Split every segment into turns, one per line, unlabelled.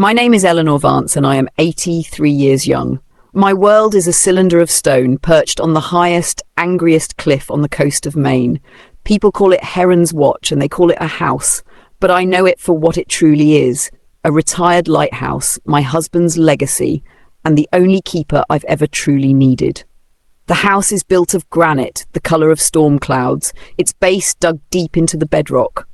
My name is Eleanor Vance and I am 83 years young. My world is a cylinder of stone perched on the highest, angriest cliff on the coast of Maine. People call it Heron's Watch and they call it a house, but I know it for what it truly is, a retired lighthouse, my husband's legacy, and the only keeper I've ever truly needed. The house is built of granite, the colour of storm clouds, its base dug deep into the bedrock.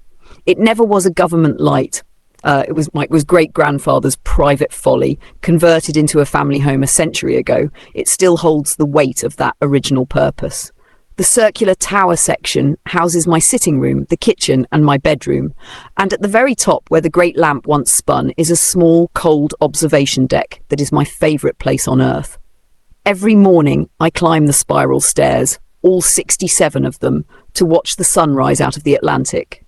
It never was a government light. It was my great-grandfather's private folly, converted into a family home a century ago. It still holds the weight of that original purpose. The circular tower section houses my sitting room, the kitchen, and my bedroom. And at the very top, where the great lamp once spun, is a small, cold observation deck that is my favourite place on earth. Every morning, I climb the spiral stairs, all 67 of them, to watch the sun rise out of the Atlantic.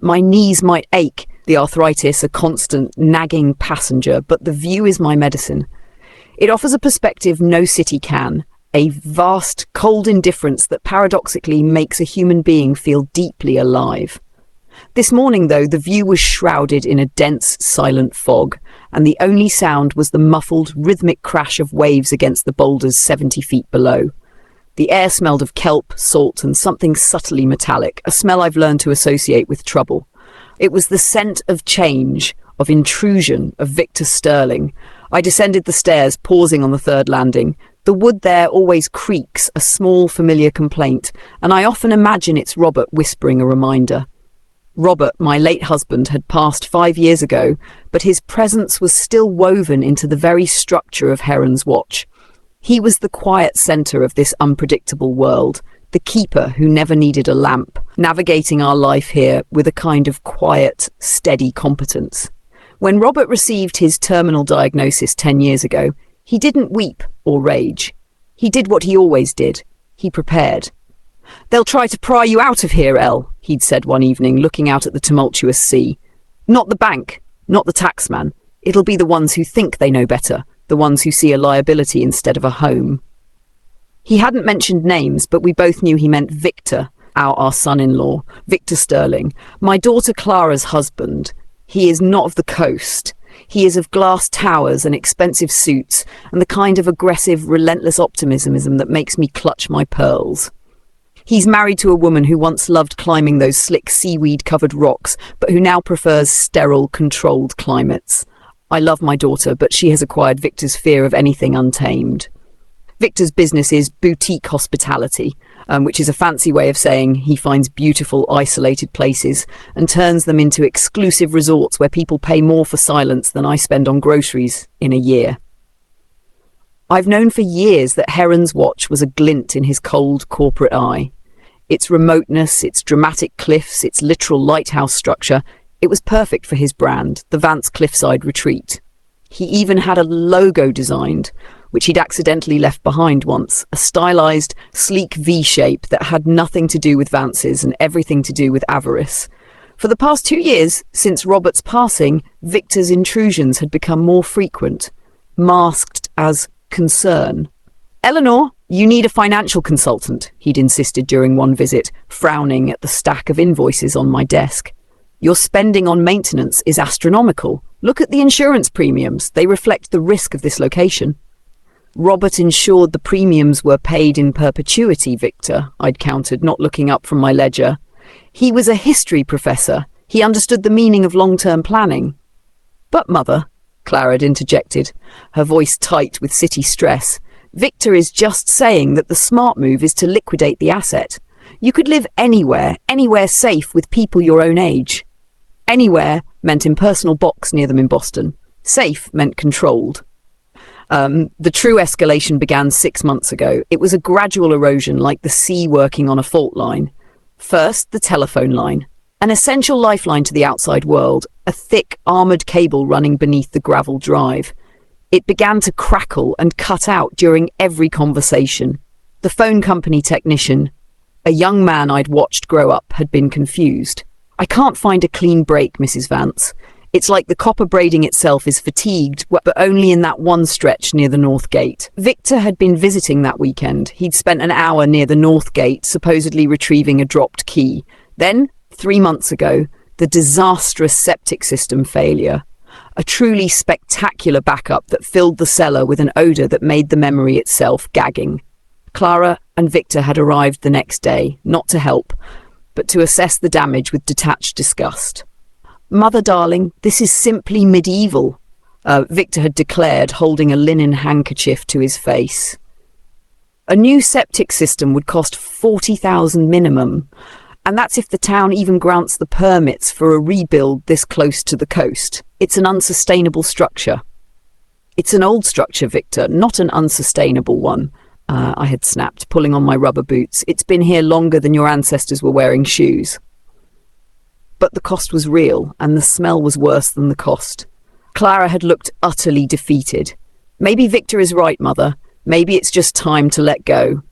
My knees might ache, the arthritis a constant, nagging passenger, but the view is my medicine. It offers a perspective no city can, a vast, cold indifference that paradoxically makes a human being feel deeply alive. This morning, though, the view was shrouded in a dense, silent fog, and the only sound was the muffled, rhythmic crash of waves against the boulders 70 feet below. The air smelled of kelp, salt, and something subtly metallic, a smell I've learned to associate with trouble. It was the scent of change, of intrusion, of Victor Sterling. I descended the stairs, pausing on the third landing. The wood there always creaks, a small, familiar complaint, and I often imagine it's Robert whispering a reminder. Robert, my late husband, had passed 5 years ago, but his presence was still woven into the very structure of Heron's Watch. He was the quiet centre of this unpredictable world, the keeper who never needed a lamp, navigating our life here with a kind of quiet, steady competence. When Robert received his terminal diagnosis 10 years ago, he didn't weep or rage. He did what he always did. He prepared. "They'll try to pry you out of here, Elle," he'd said one evening, looking out at the tumultuous sea. "Not the bank, not the taxman. It'll be the ones who think they know better, the ones who see a liability instead of a home." He hadn't mentioned names, but we both knew he meant Victor, our son-in-law, Victor Sterling, my daughter Clara's husband. He is not of the coast. He is of glass towers and expensive suits, and the kind of aggressive, relentless optimism that makes me clutch my pearls. He's married to a woman who once loved climbing those slick seaweed-covered rocks, but who now prefers sterile, controlled climates. I love my daughter, but she has acquired Victor's fear of anything untamed. Victor's business is boutique hospitality, which is a fancy way of saying he finds beautiful, isolated places and turns them into exclusive resorts where people pay more for silence than I spend on groceries in a year. I've known for years that Heron's Watch was a glint in his cold corporate eye. Its remoteness, its dramatic cliffs, its literal lighthouse structure, it was perfect for his brand, the Vance Cliffside Retreat. He even had a logo designed, which he'd accidentally left behind once, a stylized, sleek V-shape that had nothing to do with Vance's and everything to do with avarice. For the past 2 years, since Robert's passing, Victor's intrusions had become more frequent, masked as concern. "Eleanor, you need a financial consultant," he'd insisted during one visit, frowning at the stack of invoices on my desk. "Your spending on maintenance is astronomical. Look at the insurance premiums. They reflect the risk of this location." "Robert ensured the premiums were paid in perpetuity, Victor," I'd countered, not looking up from my ledger. "He was a history professor. He understood the meaning of long-term planning." "But, Mother," Clara had interjected, her voice tight with city stress, "Victor is just saying that the smart move is to liquidate the asset. You could live anywhere, anywhere safe with people your own age." Anywhere meant impersonal box near them in Boston. Safe meant controlled. The true escalation began 6 months ago. It was a gradual erosion, like the sea working on a fault line. First, the telephone line, an essential lifeline to the outside world, a thick, armoured cable running beneath the gravel drive. It began to crackle and cut out during every conversation. The phone company technician, a young man I'd watched grow up, had been confused. "I can't find a clean break, Mrs. Vance. It's like the copper braiding itself is fatigued, but only in that one stretch near the North Gate." Victor had been visiting that weekend. He'd spent an hour near the North Gate, supposedly retrieving a dropped key. Then, 3 months ago, the disastrous septic system failure. a truly spectacular backup that filled the cellar with an odour that made the memory itself gagging. Clara and Victor had arrived the next day, not to help, but to assess the damage with detached disgust. "Mother, darling, this is simply medieval," Victor had declared, holding a linen handkerchief to his face. "A new septic system would cost 40,000 minimum, and that's if the town even grants the permits for a rebuild this close to the coast. It's an unsustainable structure." "It's an old structure, Victor, not an unsustainable one," I had snapped, pulling on my rubber boots. "It's been here longer than your ancestors were wearing shoes." But the cost was real, and the smell was worse than the cost. Clara had looked utterly defeated. "Maybe Victor is right, Mother. Maybe it's just time to let go."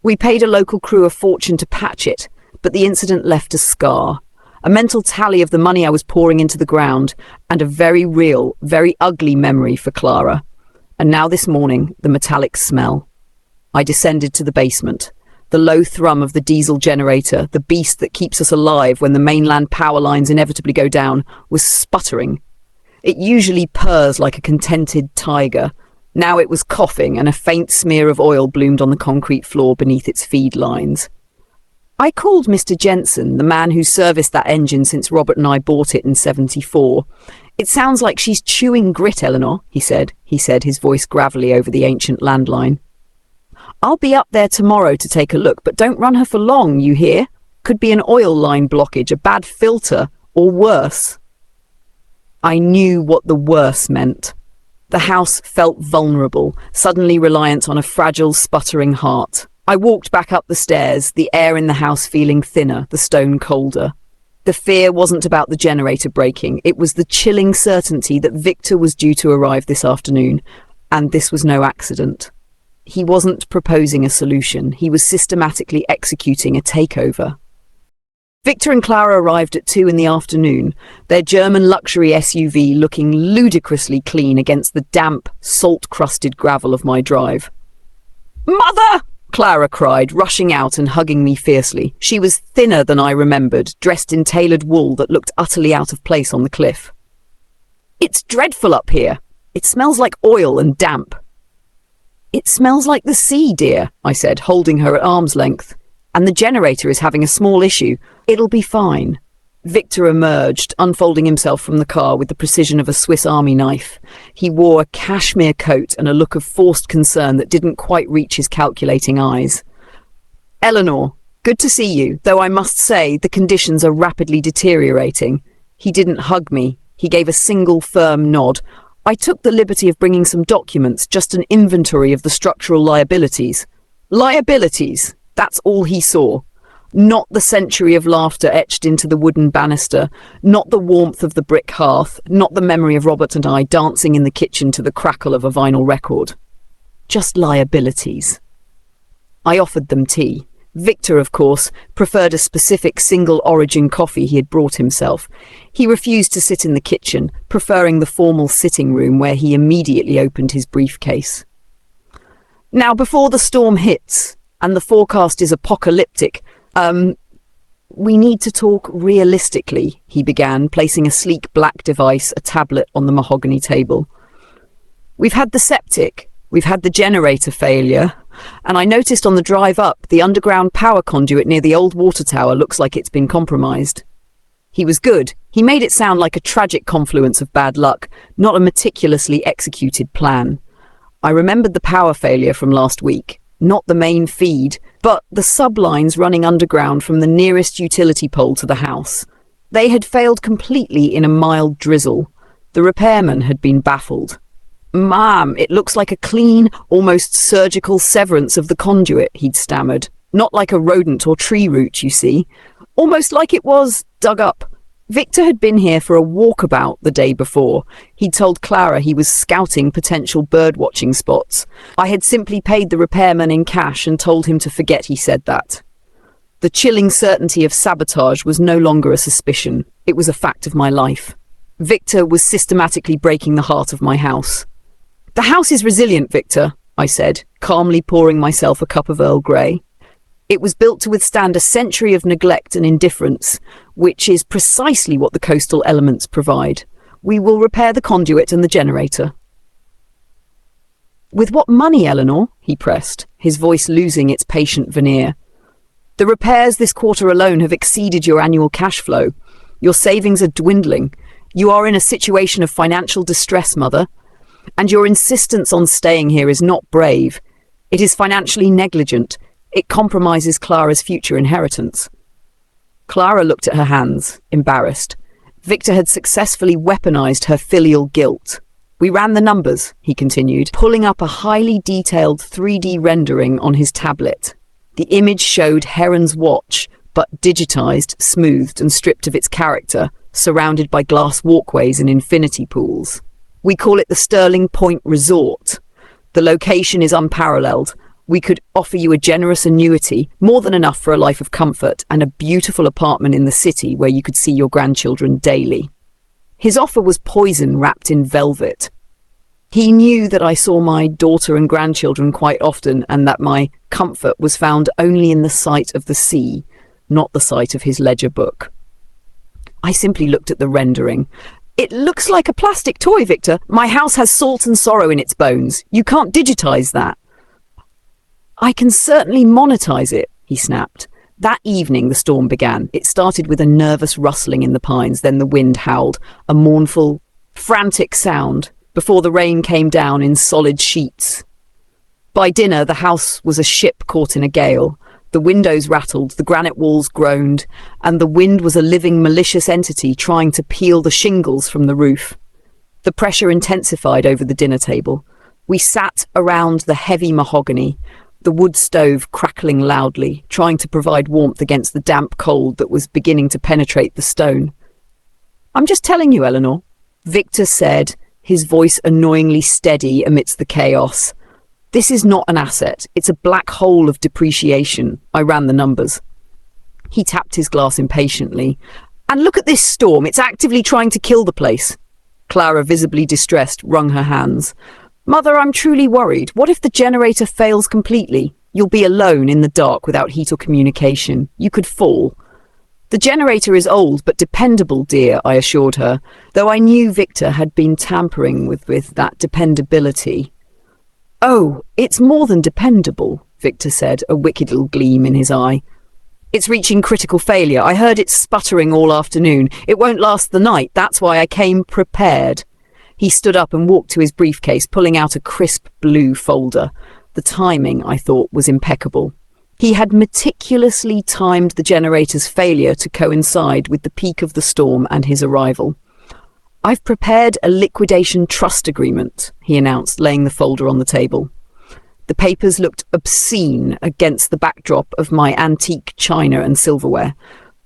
We paid a local crew a fortune to patch it, but the incident left a scar. A mental tally of the money I was pouring into the ground, and a very real, very ugly memory for Clara. And now this morning, the metallic smell. I descended to the basement. The low thrum of the diesel generator, the beast that keeps us alive when the mainland power lines inevitably go down, was sputtering. It usually purrs like a contented tiger. Now it was coughing, and a faint smear of oil bloomed on the concrete floor beneath its feed lines. I called Mr. Jensen, the man who serviced that engine since Robert and I bought it in '74. "It sounds like she's chewing grit, Eleanor," he said, his voice gravelly over the ancient landline. "I'll be up there tomorrow to take a look, but don't run her for long, you hear? Could be an oil line blockage, a bad filter, or worse." I knew what the worse meant. The house felt vulnerable, suddenly reliant on a fragile, sputtering heart. I walked back up the stairs, the air in the house feeling thinner, the stone colder. The fear wasn't about the generator breaking. It was the chilling certainty that Victor was due to arrive this afternoon, and this was no accident. He wasn't proposing a solution. He was systematically executing a takeover. Victor and Clara arrived at 2 in the afternoon, their German luxury SUV looking ludicrously clean against the damp, salt-crusted gravel of my drive. "Mother!" Clara cried, rushing out and hugging me fiercely. She was thinner than I remembered, dressed in tailored wool that looked utterly out of place on the cliff. "It's dreadful up here. It smells like oil and damp." "It smells like the sea, dear," I said, holding her at arm's length. "And the generator is having a small issue. It'll be fine." Victor emerged, unfolding himself from the car with the precision of a Swiss Army knife. He wore a cashmere coat and a look of forced concern that didn't quite reach his calculating eyes. "Eleanor, good to see you, though I must say the conditions are rapidly deteriorating." He didn't hug me. He gave a single firm nod. "I took the liberty of bringing some documents, just an inventory of the structural liabilities." Liabilities! That's all he saw. Not the century of laughter etched into the wooden banister, not the warmth of the brick hearth, not the memory of Robert and I dancing in the kitchen to the crackle of a vinyl record. Just liabilities. I offered them tea. Victor, of course, preferred a specific single-origin coffee he had brought himself. He refused to sit in the kitchen, preferring the formal sitting room where he immediately opened his briefcase. "Now, before the storm hits, and the forecast is apocalyptic, we need to talk realistically," he began, placing a sleek black device, a tablet, on the mahogany table. "We've had the septic, we've had the generator failure, and I noticed on the drive up, the underground power conduit near the old water tower looks like it's been compromised." He was good. He made it sound like a tragic confluence of bad luck, not a meticulously executed plan. I remembered the power failure from last week. Not the main feed, but the sublines running underground from the nearest utility pole to the house. They had failed completely in a mild drizzle. The repairman had been baffled. "Ma'am, it looks like a clean, almost surgical severance of the conduit," he'd stammered. "Not like a rodent or tree root, you see. Almost like it was dug up." Victor had been here for a walkabout the day before. He'd told Clara he was scouting potential bird-watching spots. I had simply paid the repairman in cash and told him to forget he said that. The chilling certainty of sabotage was no longer a suspicion. It was a fact of my life. Victor was systematically breaking the heart of my house. "The house is resilient, Victor," I said, calmly pouring myself a cup of Earl Grey. "It was built to withstand a century of neglect and indifference, which is precisely what the coastal elements provide. We will repair the conduit and the generator." "With what money, Eleanor?" he pressed, his voice losing its patient veneer. "The repairs this quarter alone have exceeded your annual cash flow. Your savings are dwindling. You are in a situation of financial distress, Mother. And your insistence on staying here is not brave. It is financially negligent. It compromises Clara's future inheritance." Clara looked at her hands, embarrassed. Victor had successfully weaponized her filial guilt. "We ran the numbers," he continued, pulling up a highly detailed 3D rendering on his tablet. The image showed Heron's watch, but digitized, smoothed, and stripped of its character, surrounded by glass walkways and infinity pools. "We call it the Sterling Point Resort. The location is unparalleled. We could offer you a generous annuity, more than enough for a life of comfort, and a beautiful apartment in the city where you could see your grandchildren daily." His offer was poison wrapped in velvet. He knew that I saw my daughter and grandchildren quite often, and that my comfort was found only in the sight of the sea, not the sight of his ledger book. I simply looked at the rendering. "It looks like a plastic toy, Victor. My house has salt and sorrow in its bones. You can't digitize that." "I can certainly monetize it," he snapped. That evening the storm began. It started with a nervous rustling in the pines, then the wind howled, a mournful, frantic sound, before the rain came down in solid sheets. By dinner, the house was a ship caught in a gale. The windows rattled, the granite walls groaned, and the wind was a living, malicious entity trying to peel the shingles from the roof. The pressure intensified over the dinner table. We sat around the heavy mahogany, the wood stove crackling loudly, trying to provide warmth against the damp cold that was beginning to penetrate the stone. "I'm just telling you, Eleanor," Victor said, his voice annoyingly steady amidst the chaos. "This is not an asset. It's a black hole of depreciation. I ran the numbers." He tapped his glass impatiently. "And look at this storm. It's actively trying to kill the place." Clara, visibly distressed, wrung her hands. "Mother, I'm truly worried. What if the generator fails completely? You'll be alone in the dark without heat or communication. You could fall." "The generator is old but dependable, dear," I assured her, though I knew Victor had been tampering with that dependability. "Oh, it's more than dependable," Victor said, a wicked little gleam in his eye. "It's reaching critical failure. I heard it sputtering all afternoon. It won't last the night. That's why I came prepared." He stood up and walked to his briefcase, pulling out a crisp blue folder. The timing, I thought, was impeccable. He had meticulously timed the generator's failure to coincide with the peak of the storm and his arrival. "I've prepared a liquidation trust agreement," he announced, laying the folder on the table. The papers looked obscene against the backdrop of my antique china and silverware.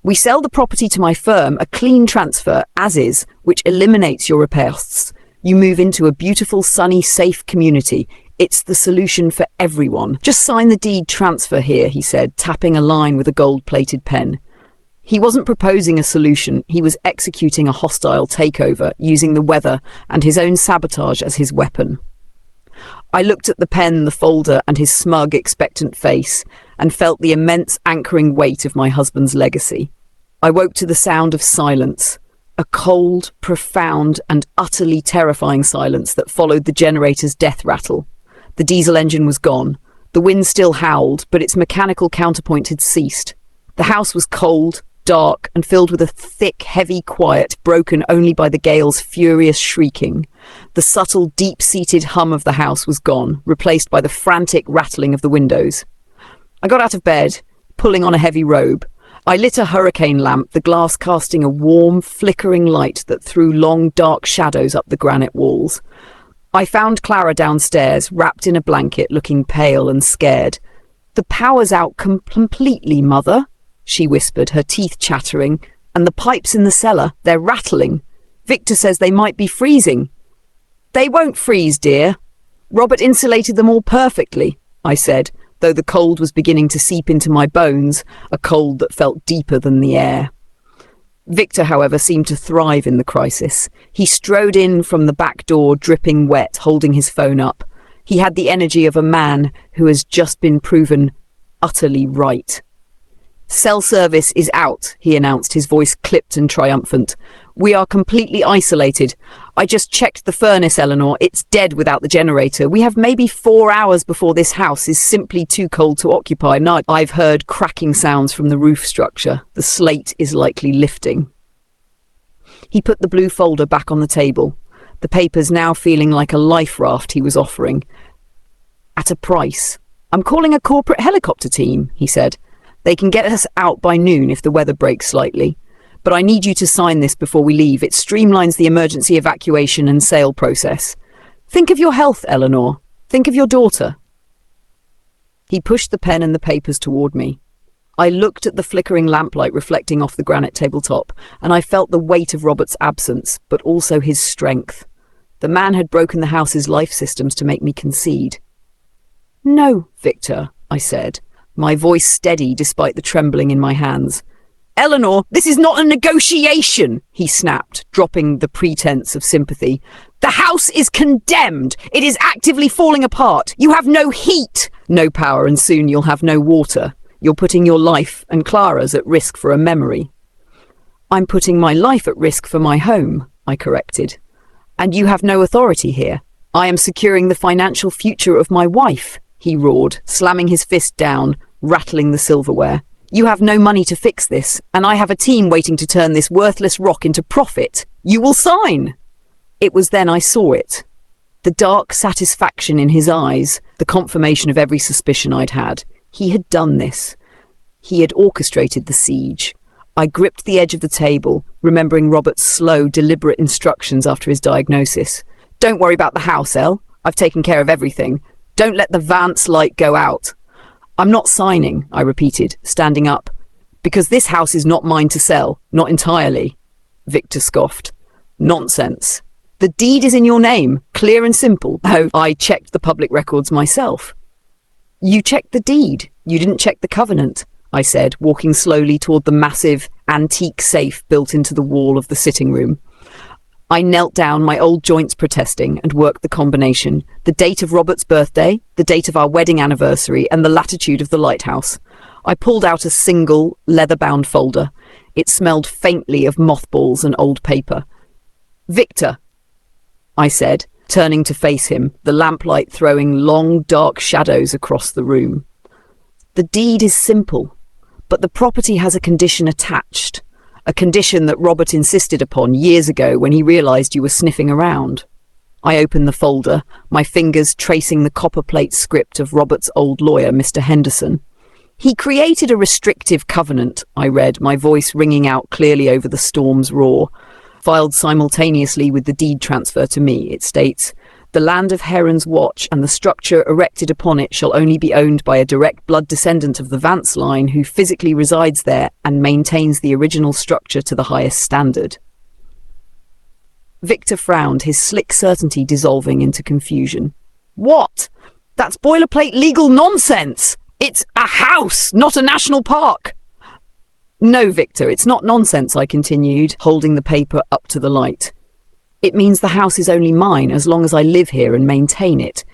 "We sell the property to my firm, a clean transfer, as is, which eliminates your repairs. You move into a beautiful, sunny, safe community. It's the solution for everyone. Just sign the deed transfer here," he said, tapping a line with a gold-plated pen. He wasn't proposing a solution. He was executing a hostile takeover, using the weather and his own sabotage as his weapon. I looked at the pen, the folder, and his smug, expectant face, and felt the immense anchoring weight of my husband's legacy. I woke to the sound of silence. A cold, profound, and utterly terrifying silence that followed the generator's death rattle. The diesel engine was gone. The wind still howled, but its mechanical counterpoint had ceased. The house was cold, dark, and filled with a thick, heavy quiet, broken only by the gale's furious shrieking. The subtle, deep-seated hum of the house was gone, replaced by the frantic rattling of the windows. I got out of bed, pulling on a heavy robe. I lit a hurricane lamp, the glass casting a warm, flickering light that threw long, dark shadows up the granite walls. I found Clara downstairs, wrapped in a blanket, looking pale and scared. "The power's out completely, Mother," she whispered, her teeth chattering. "And the pipes in the cellar, they're rattling. Victor says they might be freezing." "They won't freeze, dear. Robert insulated them all perfectly," I said, though the cold was beginning to seep into my bones, a cold that felt deeper than the air. Victor, however, seemed to thrive in the crisis. He strode in from the back door, dripping wet, holding his phone up. He had the energy of a man who has just been proven utterly right. Cell service is out, he announced, his voice clipped and triumphant. We are completely isolated. I just checked the furnace, Eleanor. It's dead without the generator. We have maybe 4 hours before this house is simply too cold to occupy. Now I've heard cracking sounds from the roof structure. The slate is likely lifting. He put the blue folder back on the table, the papers now feeling like a life raft he was offering. At a price. I'm calling a corporate helicopter team, he said. They can get us out by noon if the weather breaks slightly. But I need you to sign this before we leave. It streamlines the emergency evacuation and sale process. Think of your health, Eleanor. Think of your daughter. He pushed the pen and the papers toward me. I looked at the flickering lamplight reflecting off the granite tabletop, and I felt the weight of Robert's absence, but also his strength. The man had broken the house's life systems to make me concede. No, Victor, I said, my voice steady despite the trembling in my hands. Eleanor, this is not a negotiation, he snapped, dropping the pretense of sympathy. The house is condemned. It is actively falling apart. You have no heat, no power, and soon you'll have no water. You're putting your life and Clara's at risk for a memory. I'm putting my life at risk for my home, I corrected. And you have no authority here. I am securing the financial future of my wife, he roared, slamming his fist down, rattling the silverware. You have no money to fix this, and I have a team waiting to turn this worthless rock into profit. You will sign. It was then I saw it. The dark satisfaction in his eyes, the confirmation of every suspicion I'd had. He had done this. He had orchestrated the siege. I gripped the edge of the table, remembering Robert's slow, deliberate instructions after his diagnosis. Don't worry about the house, Elle. I've taken care of everything. Don't let the Vance light go out. I'm not signing, I repeated, standing up. Because this house is not mine to sell, not entirely. Victor scoffed. Nonsense. The deed is in your name, clear and simple. Oh, I checked the public records myself. You checked the deed. You didn't check the covenant, I said, walking slowly toward the massive, antique safe built into the wall of the sitting room. I knelt down, my old joints protesting, and worked the combination. The date of Robert's birthday, the date of our wedding anniversary, and the latitude of the lighthouse. I pulled out a single, leather-bound folder. It smelled faintly of mothballs and old paper. Victor, I said, turning to face him, the lamplight throwing long, dark shadows across the room. The deed is simple, but the property has a condition attached. A condition that Robert insisted upon years ago when he realized you were sniffing around. I opened the folder, my fingers tracing the copperplate script of Robert's old lawyer, Mr. Henderson. He created a restrictive covenant, I read, my voice ringing out clearly over the storm's roar. Filed simultaneously with the deed transfer to me, it states, the land of Heron's Watch and the structure erected upon it shall only be owned by a direct blood descendant of the Vance line who physically resides there and maintains the original structure to the highest standard. Victor frowned, his slick certainty dissolving into confusion. What? That's boilerplate legal nonsense! It's a house, not a national park! No, Victor, it's not nonsense, I continued, holding the paper up to the light. It means the house is only mine as long as I live here and maintain it.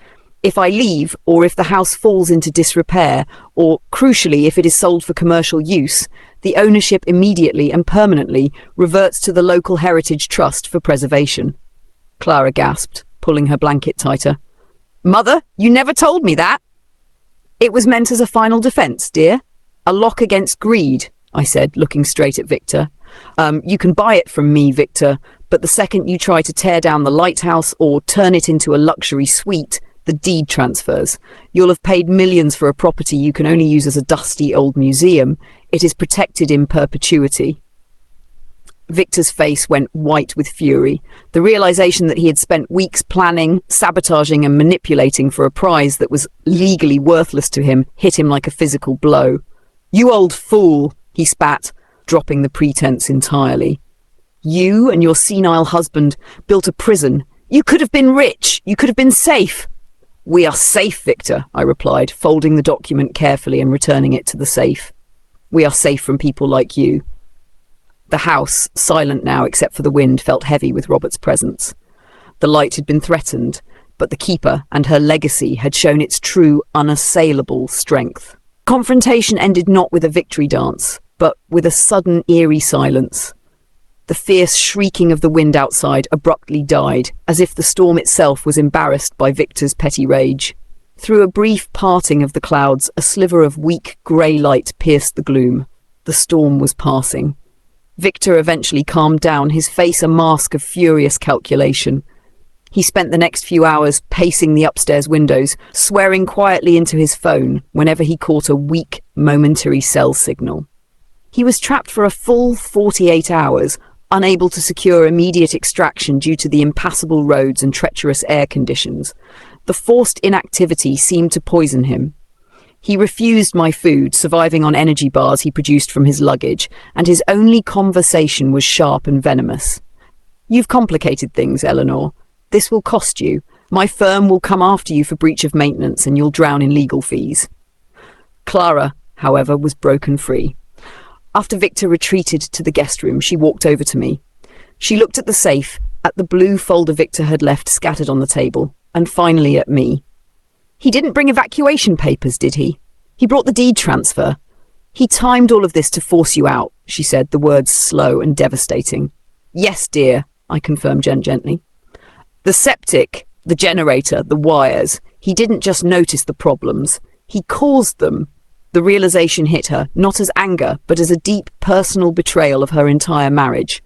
If I leave, or if the house falls into disrepair, or, crucially, if it is sold for commercial use, the ownership immediately and permanently reverts to the local heritage trust for preservation. Clara gasped, pulling her blanket tighter. Mother, you never told me that. It was meant as a final defence, dear. A lock against greed, I said, looking straight at Victor. You can buy it from me, Victor, but the second you try to tear down the lighthouse or turn it into a luxury suite, the deed transfers. You'll have paid millions for a property you can only use as a dusty old museum. It is protected in perpetuity. Victor's face went white with fury. The realization that he had spent weeks planning, sabotaging and manipulating for a prize that was legally worthless to him hit him like a physical blow. You old fool, he spat, dropping the pretense entirely. You and your senile husband built a prison. You could have been rich. You could have been safe. We are safe, Victor, I replied, folding the document carefully and returning it to the safe. We are safe from people like you. The house, silent now except for the wind, felt heavy with Robert's presence. The light had been threatened, but the keeper and her legacy had shown its true, unassailable strength. Confrontation ended not with a victory dance, but with a sudden eerie silence. The fierce shrieking of the wind outside abruptly died, as if the storm itself was embarrassed by Victor's petty rage. Through a brief parting of the clouds, a sliver of weak grey light pierced the gloom. The storm was passing. Victor eventually calmed down, his face a mask of furious calculation. He spent the next few hours pacing the upstairs windows, swearing quietly into his phone whenever he caught a weak, momentary cell signal. He was trapped for a full 48 hours, unable to secure immediate extraction due to the impassable roads and treacherous air conditions. The forced inactivity seemed to poison him. He refused my food, surviving on energy bars he produced from his luggage, and his only conversation was sharp and venomous. "You've complicated things, Eleanor. This will cost you. My firm will come after you for breach of maintenance, and you'll drown in legal fees." Clara, however, was broken free. After Victor retreated to the guest room, she walked over to me. She looked at the safe, at the blue folder Victor had left scattered on the table, and finally at me. "He didn't bring evacuation papers, did he? He brought the deed transfer. He timed all of this to force you out," she said, the words slow and devastating. "Yes, dear," I confirmed gently. "The septic, the generator, the wires, he didn't just notice the problems, he caused them." The realization hit her, not as anger, but as a deep personal betrayal of her entire marriage.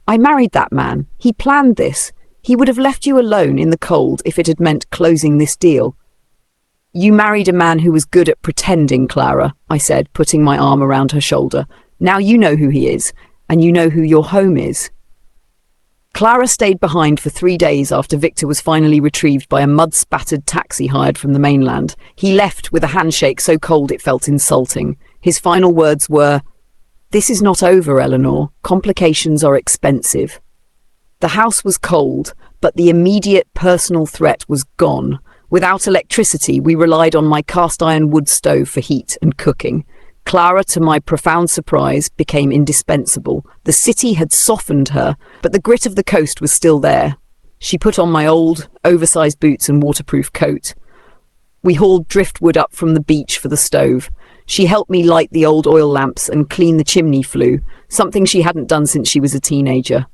"I married that man. He planned this. He would have left you alone in the cold if it had meant closing this deal." "You married a man who was good at pretending, Clara," I said, putting my arm around her shoulder. "Now you know who he is, and you know who your home is." Clara stayed behind for 3 days after Victor was finally retrieved by a mud-spattered taxi hired from the mainland. He left with a handshake so cold it felt insulting. His final words were, "This is not over, Eleanor. Complications are expensive." The house was cold, but the immediate personal threat was gone. Without electricity, we relied on my cast-iron wood stove for heat and cooking. Clara, to my profound surprise, became indispensable. The city had softened her, but the grit of the coast was still there. She put on my old, oversized boots and waterproof coat. We hauled driftwood up from the beach for the stove. She helped me light the old oil lamps and clean the chimney flue, something she hadn't done since she was a teenager.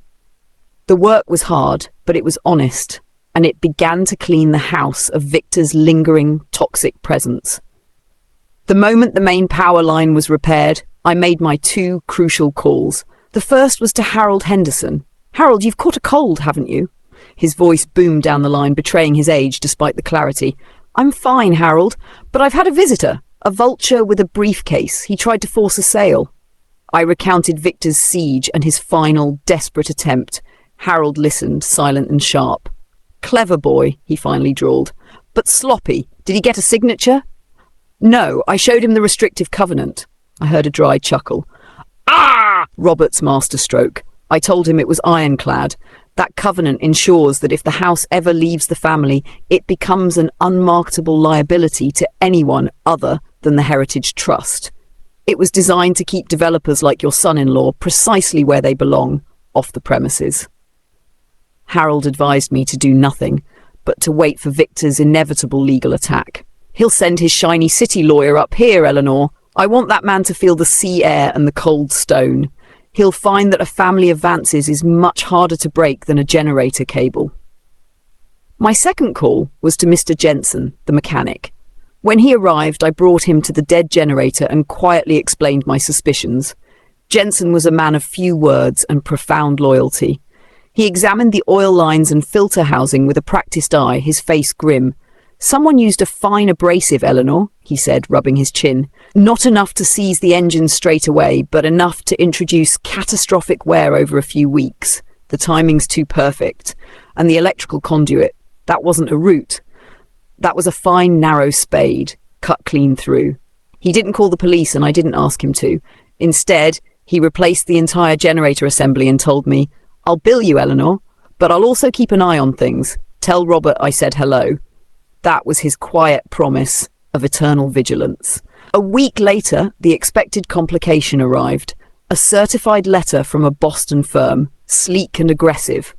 The work was hard, but it was honest, and it began to clean the house of Victor's lingering, toxic presence. The moment the main power line was repaired, I made my 2 crucial calls. The first was to Harold Henderson. "Harold, you've caught a cold, haven't you?" His voice boomed down the line, betraying his age despite the clarity. "I'm fine, Harold, but I've had a visitor, a vulture with a briefcase. He tried to force a sale." I recounted Victor's siege and his final, desperate attempt. Harold listened, silent and sharp. "Clever boy," he finally drawled. "But sloppy. Did he get a signature?" "No, I showed him the restrictive covenant." I heard a dry chuckle. "Ah!" Robert's masterstroke. I told him it was ironclad. That covenant ensures that if the house ever leaves the family, it becomes an unmarketable liability to anyone other than the Heritage Trust. It was designed to keep developers like your son-in-law precisely where they belong, off the premises. Harold advised me to do nothing, but to wait for Victor's inevitable legal attack. "He'll send his shiny city lawyer up here, Eleanor. I want that man to feel the sea air and the cold stone. He'll find that a family of Vances is much harder to break than a generator cable." My second call was to Mr. Jensen, the mechanic. When he arrived, I brought him to the dead generator and quietly explained my suspicions. Jensen was a man of few words and profound loyalty. He examined the oil lines and filter housing with a practiced eye, his face grim. "Someone used a fine abrasive, Eleanor," he said, rubbing his chin. "Not enough to seize the engine straight away, but enough to introduce catastrophic wear over a few weeks. The timing's too perfect. And the electrical conduit, that wasn't a root. That was a fine, narrow spade, cut clean through." He didn't call the police, and I didn't ask him to. Instead, he replaced the entire generator assembly and told me, "I'll bill you, Eleanor, but I'll also keep an eye on things. Tell Robert I said hello." That was his quiet promise of eternal vigilance. A week later, the expected complication arrived. A certified letter from a Boston firm, sleek and aggressive.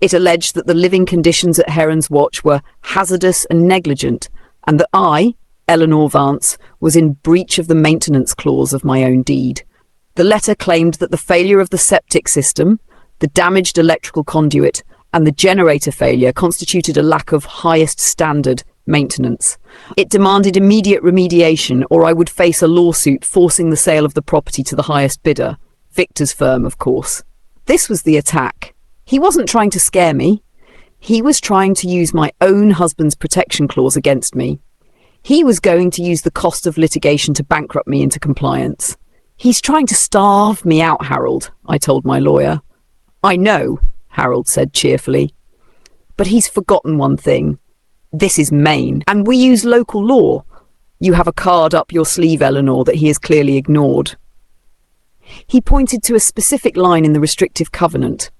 It alleged that the living conditions at Heron's Watch were hazardous and negligent, and that I, Eleanor Vance, was in breach of the maintenance clause of my own deed. The letter claimed that the failure of the septic system, the damaged electrical conduit, and the generator failure constituted a lack of highest standard maintenance. It demanded immediate remediation, or I would face a lawsuit forcing the sale of the property to the highest bidder, Victor's firm, of course. This was the attack. He wasn't trying to scare me. He was trying to use my own husband's protection clause against me. He was going to use the cost of litigation to bankrupt me into compliance. He's trying to starve me out, Harold, I told my lawyer. I know, Harold said cheerfully. But he's forgotten one thing. This is Maine, and we use local law. You have a card up your sleeve, Eleanor, that he has clearly ignored. He pointed to a specific line in the restrictive covenant.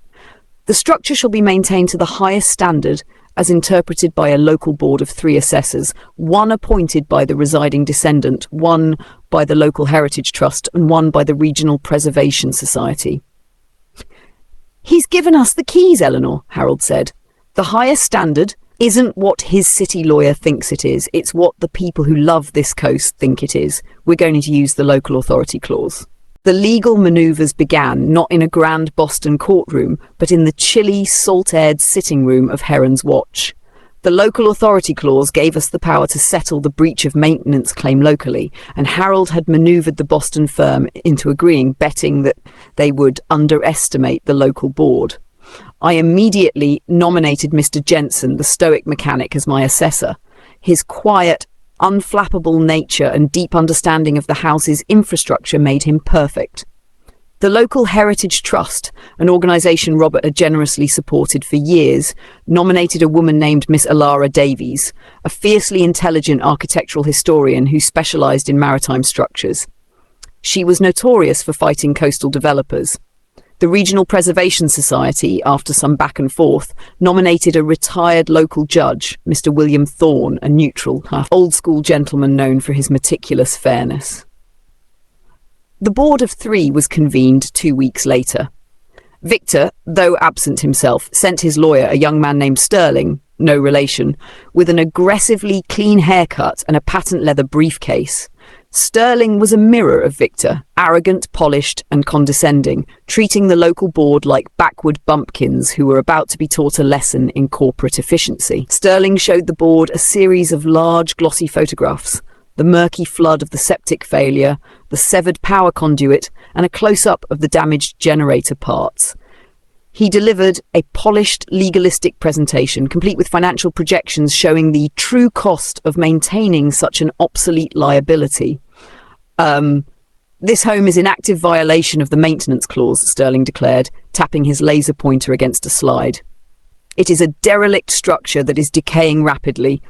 The structure shall be maintained to the highest standard as interpreted by a local board of 3 assessors, 1 appointed by the residing descendant, 1 by the local heritage trust, and 1 by the Regional Preservation Society. He's given us the keys, Eleanor, Harold said. The highest standard isn't what his city lawyer thinks it is. It's what the people who love this coast think it is. We're going to use the local authority clause. The legal manoeuvres began not in a grand Boston courtroom, but in the chilly, salt-aired sitting room of Heron's Watch. The local authority clause gave us the power to settle the breach of maintenance claim locally, and Harold had manoeuvred the Boston firm into agreeing, betting that they would underestimate the local board. I immediately nominated Mr. Jensen, the stoic mechanic, as my assessor. His quiet, unflappable nature and deep understanding of the house's infrastructure made him perfect. The local Heritage Trust, an organisation Robert had generously supported for years, nominated a woman named Miss Elara Davies, a fiercely intelligent architectural historian who specialised in maritime structures. She was notorious for fighting coastal developers. The Regional Preservation Society, after some back and forth, nominated a retired local judge, Mr. William Thorne, a neutral, old-school gentleman known for his meticulous fairness. The board of 3 was convened 2 weeks later. Victor, though absent himself, sent his lawyer, a young man named Sterling, no relation, with an aggressively clean haircut and a patent leather briefcase. Sterling was a mirror of Victor, arrogant, polished, and condescending, treating the local board like backward bumpkins who were about to be taught a lesson in corporate efficiency. Sterling showed the board a series of large, glossy photographs, the murky flood of the septic failure, the severed power conduit, and a close-up of the damaged generator parts. He delivered a polished, legalistic presentation, complete with financial projections showing the true cost of maintaining such an obsolete liability. This home is in active violation of the maintenance clause, Sterling declared, tapping his laser pointer against a slide. It is a derelict structure that is decaying rapidly.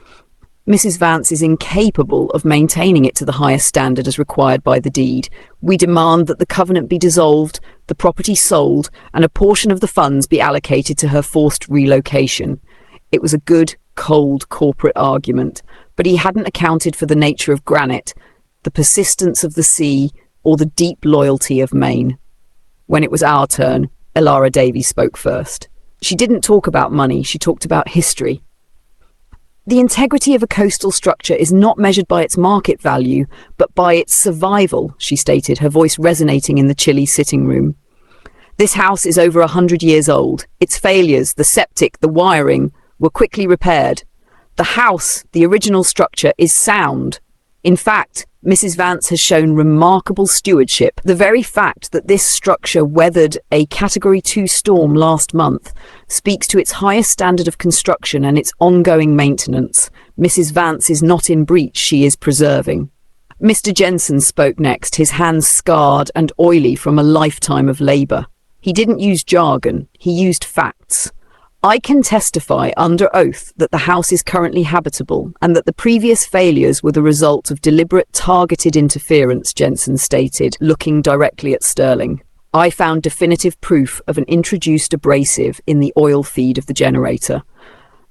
Mrs. Vance is incapable of maintaining it to the highest standard as required by the deed. We demand that the covenant be dissolved, the property sold, and a portion of the funds be allocated to her forced relocation. It was a good, cold corporate argument, but he hadn't accounted for the nature of granite, the persistence of the sea, or the deep loyalty of Maine. When it was our turn, Elara Davies spoke first. She didn't talk about money, she talked about history. The integrity of a coastal structure is not measured by its market value, but by its survival, she stated, her voice resonating in the chilly sitting room. This house is over 100 years old. Its failures, the septic, the wiring, were quickly repaired. The house, the original structure, is sound. In fact, Mrs. Vance has shown remarkable stewardship. The very fact that this structure weathered a Category 2 storm last month speaks to its highest standard of construction and its ongoing maintenance. Mrs. Vance is not in breach, she is preserving. Mr. Jensen spoke next, his hands scarred and oily from a lifetime of labour. He didn't use jargon, he used facts. I can testify under oath that the house is currently habitable and that the previous failures were the result of deliberate targeted interference, Jensen stated, looking directly at Sterling. I found definitive proof of an introduced abrasive in the oil feed of the generator.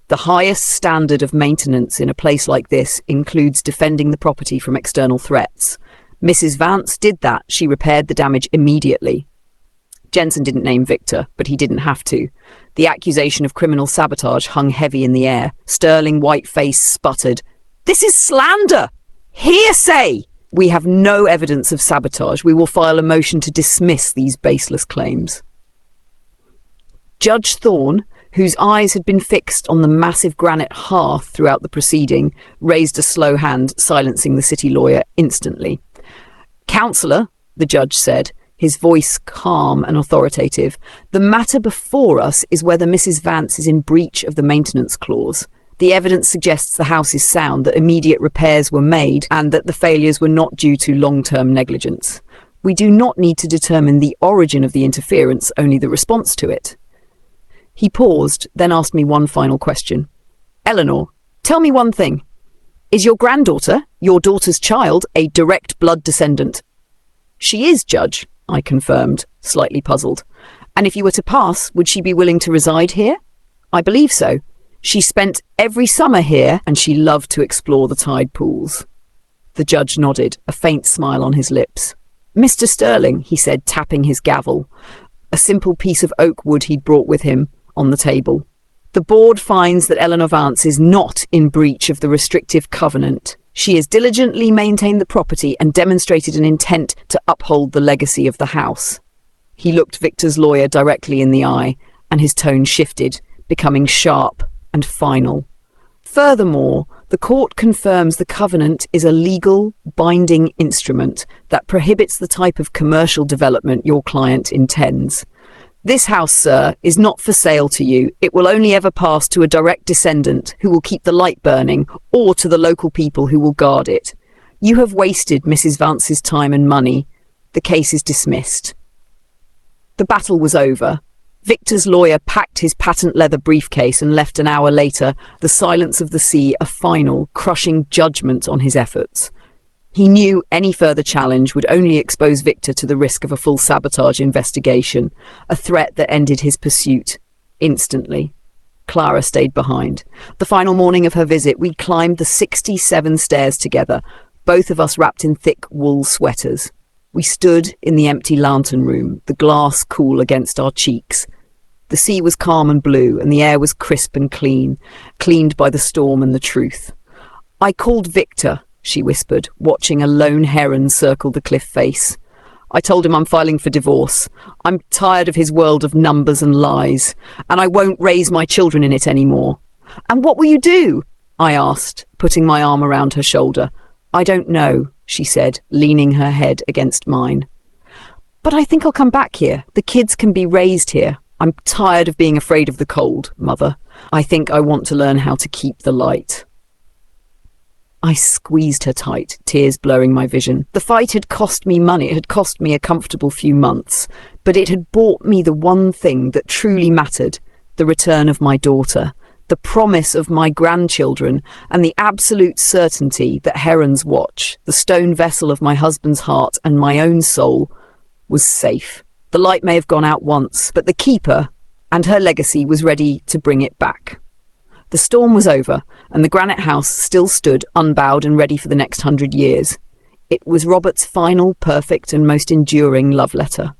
The highest standard of maintenance in a place like this includes defending the property from external threats. Mrs. Vance did that. She repaired the damage immediately. Jensen didn't name Victor, but he didn't have to. The accusation of criminal sabotage hung heavy in the air. Sterling, white-faced, sputtered, "This is slander!" Hearsay! We have no evidence of sabotage. We will file a motion to dismiss these baseless claims. Judge Thorne, whose eyes had been fixed on the massive granite hearth throughout the proceeding, raised a slow hand, silencing the city lawyer instantly. "Counsellor," the judge said, his voice calm and authoritative, "the matter before us is whether Mrs. Vance is in breach of the maintenance clause. The evidence suggests the house is sound, that immediate repairs were made, and that the failures were not due to long-term negligence. We do not need to determine the origin of the interference, only the response to it." He paused, then asked me one final question. "Eleanor, tell me one thing. Is your granddaughter, your daughter's child, a direct blood descendant?" "She is, Judge," I confirmed, slightly puzzled. "And if you were to pass, would she be willing to reside here?" "I believe so. She spent every summer here, and she loved to explore the tide pools." The judge nodded, a faint smile on his lips. "Mr. Sterling," he said, tapping his gavel, a simple piece of oak wood he'd brought with him, on the table. "The board finds that Eleanor Vance is not in breach of the restrictive covenant. She has diligently maintained the property and demonstrated an intent to uphold the legacy of the house." He looked Victor's lawyer directly in the eye, and his tone shifted, becoming sharp and final. "Furthermore, the court confirms the covenant is a legal, binding instrument that prohibits the type of commercial development your client intends. This house, sir, is not for sale to you. It will only ever pass to a direct descendant who will keep the light burning, or to the local people who will guard it. You have wasted Mrs. Vance's time and money. The case is dismissed." The battle was over. Victor's lawyer packed his patent leather briefcase and left an hour later, the silence of the sea a final, crushing judgment on his efforts. He knew any further challenge would only expose Victor to the risk of a full sabotage investigation, a threat that ended his pursuit instantly. Clara stayed behind. The final morning of her visit, we climbed the 67 stairs together, both of us wrapped in thick wool sweaters. We stood in the empty lantern room, the glass cool against our cheeks. The sea was calm and blue, and the air was crisp and clean, cleaned by the storm and the truth. "I called Victor," she whispered, watching a lone heron circle the cliff face. "I told him I'm filing for divorce. I'm tired of his world of numbers and lies, and I won't raise my children in it anymore." "And what will you do?" I asked, putting my arm around her shoulder. "I don't know," she said, leaning her head against mine. "But I think I'll come back here. The kids can be raised here. I'm tired of being afraid of the cold, Mother. I think I want to learn how to keep the light." I squeezed her tight, tears blurring my vision. The fight had cost me money. It had cost me a comfortable few months, but it had bought me the one thing that truly mattered, the return of my daughter, the promise of my grandchildren, and the absolute certainty that Heron's Watch, the stone vessel of my husband's heart and my own soul, was safe. The light may have gone out once, but the keeper and her legacy was ready to bring it back. The storm was over, and the granite house still stood unbowed and ready for the next 100 years. It was Robert's final, perfect, and most enduring love letter.